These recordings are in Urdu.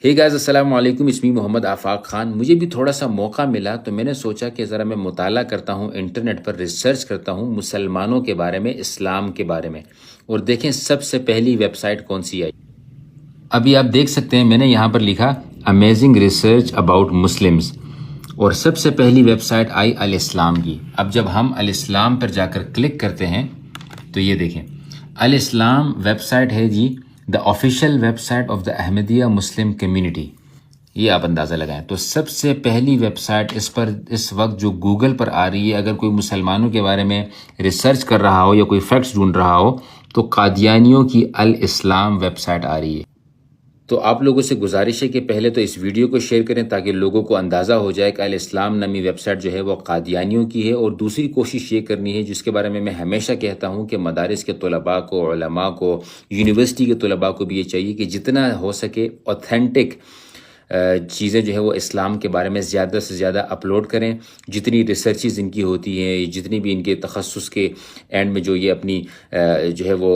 ہے گائز السلام علیکم، اسمی محمد آفاق خان۔ مجھے بھی تھوڑا سا موقع ملا تو میں نے سوچا کہ ذرا میں مطالعہ کرتا ہوں، انٹرنیٹ پر ریسرچ کرتا ہوں مسلمانوں کے بارے میں، اسلام کے بارے میں، اور دیکھیں سب سے پہلی ویب سائٹ کون سی آئی۔ ابھی آپ دیکھ سکتے ہیں میں نے یہاں پر لکھا امیزنگ ریسرچ اباؤٹ مسلمز، اور سب سے پہلی ویب سائٹ آئی الاسلام کی۔ اب جب ہم الاسلام پر جا کر کلک کرتے ہیں تو یہ دیکھیں الاسلام ویب سائٹ ہے جی، the official website of the Ahmadiyya Muslim community. یہ آپ اندازہ لگائیں تو سب سے پہلی ویب سائٹ اس وقت جو گوگل پر آ رہی ہے، اگر کوئی مسلمانوں کے بارے میں ریسرچ کر رہا ہو یا کوئی فیکٹس ڈھونڈ رہا ہو تو قادیانیوں کی الاسلام ویب سائٹ آ رہی ہے۔ تو آپ لوگوں سے گزارش ہے کہ پہلے تو اس ویڈیو کو شیئر کریں تاکہ لوگوں کو اندازہ ہو جائے کہ الاسلام نامی ویب سائٹ جو ہے وہ قادیانیوں کی ہے، اور دوسری کوشش یہ کرنی ہے جس کے بارے میں ہمیشہ کہتا ہوں کہ مدارس کے طلباء کو، علماء کو، یونیورسٹی کے طلباء کو بھی یہ چاہیے کہ جتنا ہو سکے اوتھینٹک چیزیں جو ہے وہ اسلام کے بارے میں زیادہ سے زیادہ اپلوڈ کریں۔ جتنی ریسرچز ان کی ہوتی ہیں، جتنی بھی ان کے تخصص کے اینڈ میں جو یہ اپنی جو ہے وہ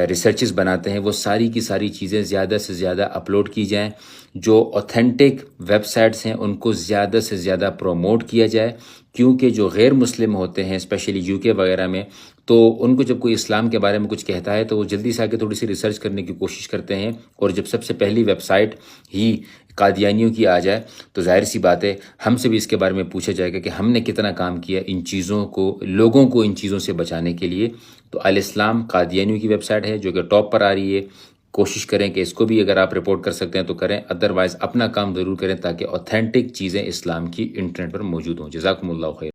ریسرچز بناتے ہیں، وہ ساری کی ساری چیزیں زیادہ سے زیادہ اپلوڈ کی جائیں۔ جو اوتھینٹک ویب سائٹس ہیں ان کو زیادہ سے زیادہ پروموٹ کیا جائے، کیونکہ جو غیر مسلم ہوتے ہیں اسپیشلی یو کے وغیرہ میں، تو ان کو جب کوئی اسلام کے بارے میں کچھ کہتا ہے تو وہ جلدی سے آ کے تھوڑی سی ریسرچ کرنے کی کوشش کرتے ہیں، اور جب سب سے پہلی ویب سائٹ ہی قادیانیوں کی آ جائے تو ظاہر سی بات ہے ہم سے بھی اس کے بارے میں پوچھا جائے گا کہ ہم نے کتنا کام کیا ان چیزوں کو، لوگوں کو ان چیزوں سے بچانے کے لیے۔ تو الاسلام قادیانیوں کی ویب سائٹ ہے جو کہ ٹاپ پر آ رہی ہے۔ کوشش کریں کہ اس کو بھی اگر آپ رپورٹ کر سکتے ہیں تو کریں، ادروائز اپنا کام ضرور کریں تاکہ اوتھینٹک چیزیں اسلام کی انٹرنیٹ پر موجود ہوں۔ جزاکم اللہ خیر۔